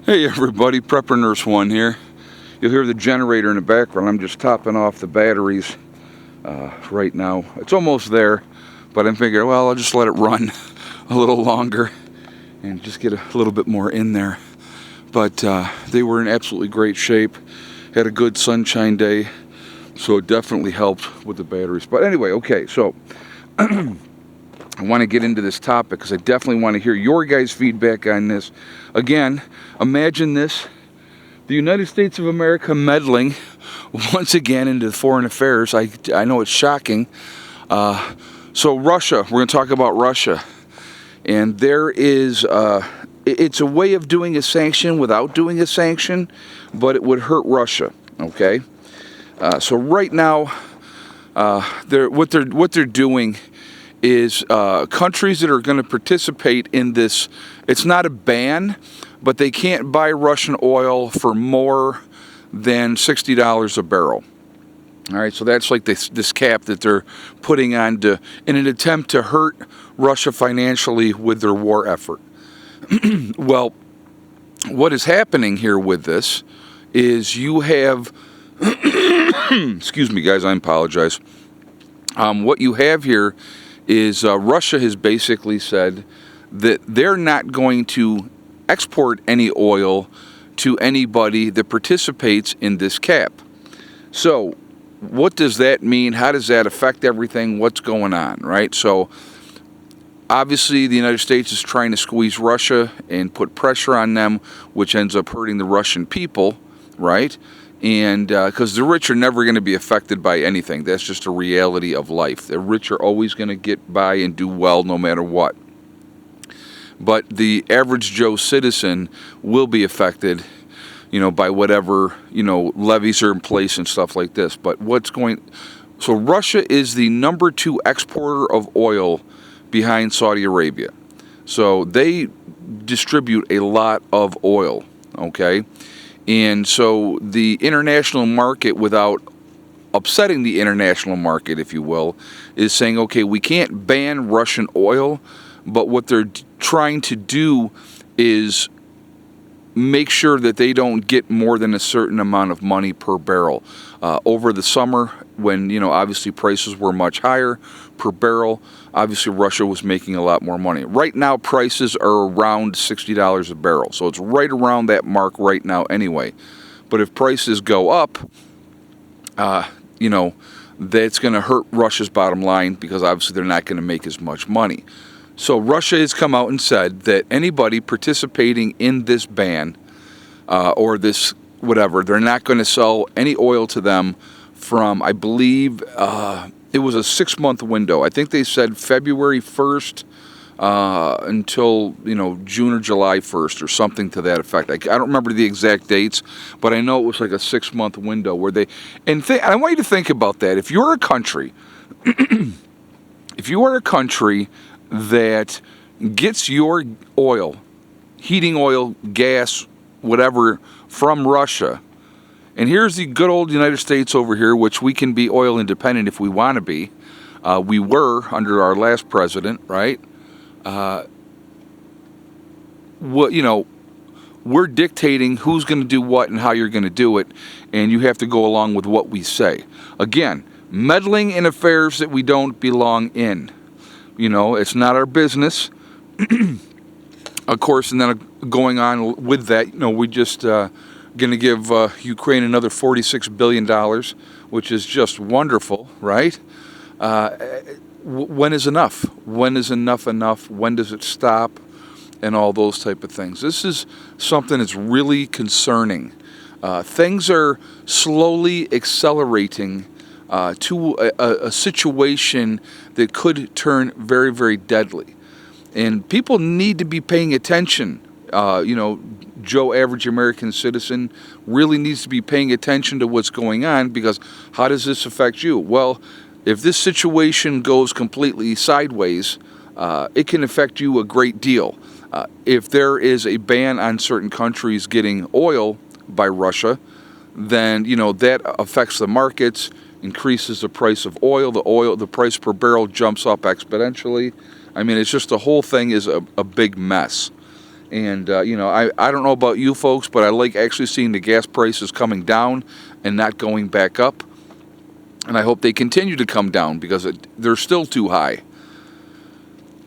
Hey everybody, Prepper Nurse 1 here. You'll hear the generator in the background. I'm just topping off the batteries right now. It's almost there, but I'm figuring, well, I'll just let it run a little longer and just get a little bit more in there. But they were in absolutely great shape. Had a good sunshine day, so it definitely helped with the batteries. But anyway, okay, so I want to get into this topic because I definitely want to hear your guys' feedback on this. Again, imagine this. The United States of America meddling once again into foreign affairs. I know it's shocking. So Russia, we're going to talk about Russia. And there is, it's a way of doing a sanction without doing a sanction, but it would hurt Russia, okay? So right now, what they're doing is countries that are going to participate in this. It's not a ban, but they can't buy Russian oil for more than $60 a barrel. All right, so that's like this cap that they're putting on in an attempt to hurt Russia financially with their war effort. Well, what is happening here with this is you have, excuse me guys, I apologize. What you have here is Russia has basically said that they're not going to export any oil to anybody that participates in this cap. So what does that mean? How does that affect everything? What's going on, right? So obviously the United States is trying to squeeze Russia and put pressure on them, which ends up hurting the Russian people, right? And because the rich are never going to be affected by anything. That's just a reality of life. The rich are always going to get by and do well no matter what. But the average Joe citizen will be affected, by whatever, levies are in place and stuff like this. But so Russia is the number 2 exporter of oil behind Saudi Arabia. So they distribute a lot of oil, okay? And so the international market, without upsetting the international market, if you will, is saying, okay, we can't ban Russian oil, but what they're trying to do is make sure that they don't get more than a certain amount of money per barrel. Over the summer, when, obviously prices were much higher per barrel, obviously Russia was making a lot more money. Right now, prices are around $60 a barrel, so it's right around that mark right now anyway. But if prices go up, that's going to hurt Russia's bottom line because obviously they're not going to make as much money. So Russia has come out and said that anybody participating in this ban or this whatever, they're not going to sell any oil to them from, I believe, it was a 6-month window. I think they said February 1st until, June or July 1st or something to that effect. I don't remember the exact dates, but I know it was like a 6-month window where they, and I want you to think about that. If you're a country, that gets your oil, heating oil, gas, whatever, from Russia. And here's the good old United States over here, which we can be oil independent if we want to be. We were under our last president, right? We're dictating who's going to do what and how you're going to do it, and you have to go along with what we say. Again, meddling in affairs that we don't belong in. It's not our business. Of course, and then going on with that, we just going to give Ukraine another $46 billion, which is just wonderful, right? When is enough? When is enough enough? When does it stop? And all those type of things. This is something that's really concerning. Things are slowly accelerating to a situation that could turn very, very deadly. And people need to be paying attention. Joe, average American citizen, really needs to be paying attention to what's going on, because how does this affect you? Well, if this situation goes completely sideways, it can affect you a great deal. If there is a ban on certain countries getting oil by Russia, then that affects the markets, increases the price of oil. The price per barrel jumps up exponentially. I mean, it's just the whole thing is a big mess. And, you know, I don't know about you folks, but I like actually seeing the gas prices coming down and not going back up. And I hope they continue to come down because they're still too high.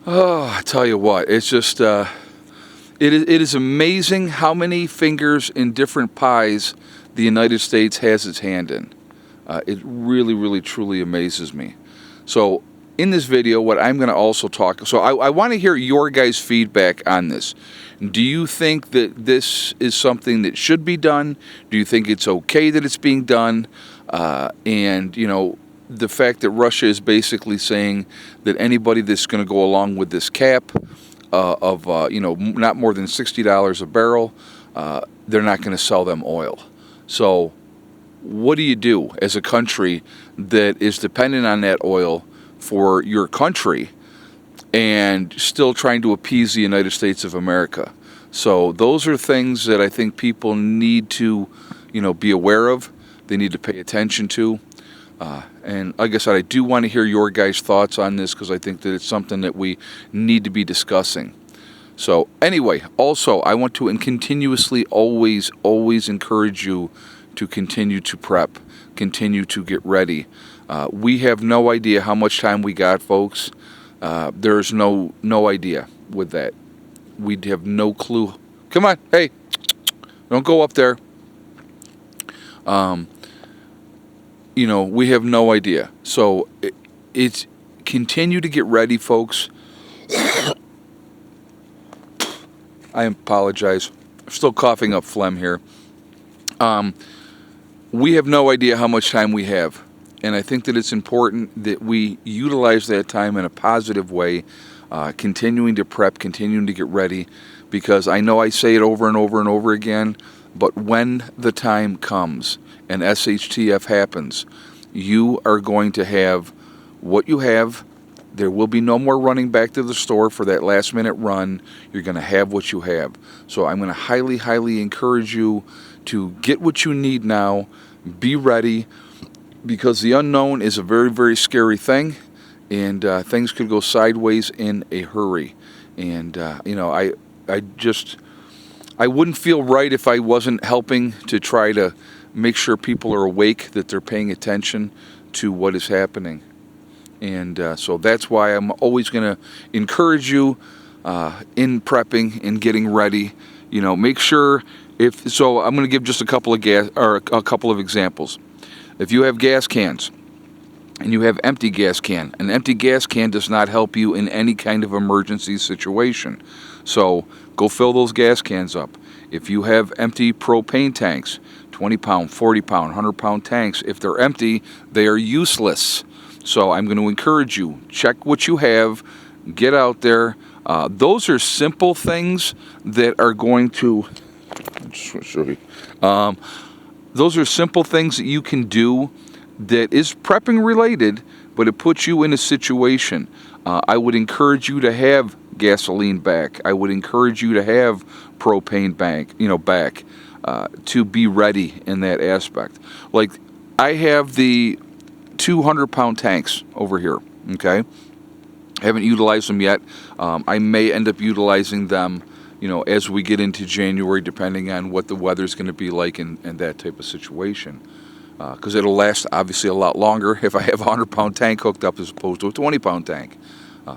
Oh, I tell you what, it's just, it is amazing how many fingers in different pies the United States has its hand in. It really, really, truly amazes me. So in this video, what I'm going to also talk, so I want to hear your guys' feedback on this. Do you think that this is something that should be done? Do you think it's okay that it's being done? And, you know, the fact that Russia is basically saying that anybody that's going to go along with this cap of, you know, not more than $60 a barrel, they're not going to sell them oil. So what do you do as a country that is dependent on that oil for your country and still trying to appease the United States of America? So those are things that I think people need to, you know, be aware of. They need to pay attention to. And like I said, I do want to hear your guys' thoughts on this because I think that it's something that we need to be discussing. So anyway, also I want to continuously always encourage you to continue to prep, continue to get ready. We have no idea how much time we got, folks. There's no idea with that. We have no clue. Come on, hey, don't go up there. You know, we have no idea. So it's continue to get ready, folks. I apologize. I'm still coughing up phlegm here. We have no idea how much time we have. And I think that it's important that we utilize that time in a positive way, continuing to prep, continuing to get ready, because I know I say it over and over and over again, but when the time comes and SHTF happens, you are going to have what you have. There will be no more running back to the store for that last minute run. You're going to have what you have. So I'm going to highly encourage you to get what you need now. Be ready, because the unknown is a very scary thing, and things could go sideways in a hurry. And you know, I wouldn't feel right if I wasn't helping to try to make sure people are awake, that they're paying attention to what is happening. And so that's why I'm always going to encourage you in prepping and getting ready. You know, make sure so I'm going to give just a couple of examples. If you have gas cans and you have empty gas can, an empty gas can does not help you in any kind of emergency situation. So go fill those gas cans up. If you have empty propane tanks, 20-pound, 40-pound, 100-pound tanks, if they're empty, they are useless. So I'm going to encourage you, check what you have, get out there. Those are simple things that are going to, those are simple things that you can do that is prepping related, but it puts you in a situation. I would encourage you to have gasoline back. I would encourage you to have propane back, to be ready in that aspect. Like, I have the 200-pound tanks over here, okay? Haven't utilized them yet. I may end up utilizing them, you know, as we get into January, depending on what the weather's going to be like in that type of situation. Because it'll last, obviously, a lot longer if I have a 100-pound tank hooked up as opposed to a 20-pound tank.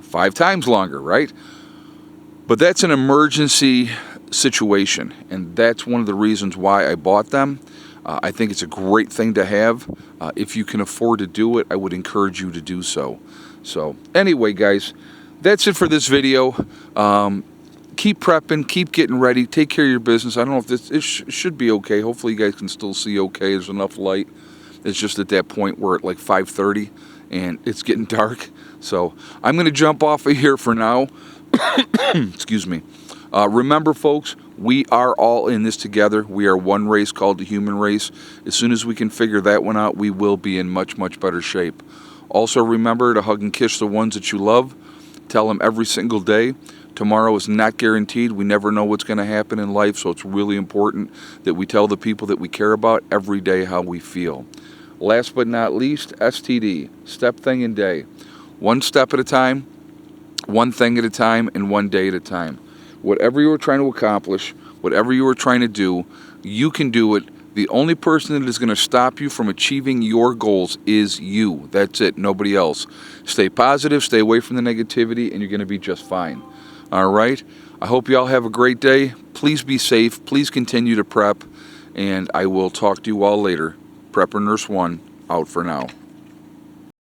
5 times longer, right? But that's an emergency situation, and that's one of the reasons why I bought them. I think it's a great thing to have. If you can afford to do it, I would encourage you to do so. So anyway, guys, that's it for this video. Keep prepping, keep getting ready, take care of your business. I don't know if this should be okay. Hopefully you guys can still see okay. There's enough light. It's just at that point where it's like 5:30 and it's getting dark. So I'm going to jump off of here for now. Excuse me. Remember, folks, we are all in this together. We are one race called the human race. As soon as we can figure that one out, we will be in much better shape. Also, remember to hug and kiss the ones that you love. Tell them every single day. Tomorrow is not guaranteed. We never know what's going to happen in life, so it's really important that we tell the people that we care about every day how we feel. Last but not least, STD, step, thing, and day. One step at a time, one thing at a time, and one day at a time. Whatever you were trying to accomplish, whatever you were trying to do, you can do it. The only person that is going to stop you from achieving your goals is you. That's it, nobody else. Stay positive, stay away from the negativity, and you're going to be just fine. All right? I hope you all have a great day. Please be safe. Please continue to prep, and I will talk to you all later. Prepper Nurse 1, out for now.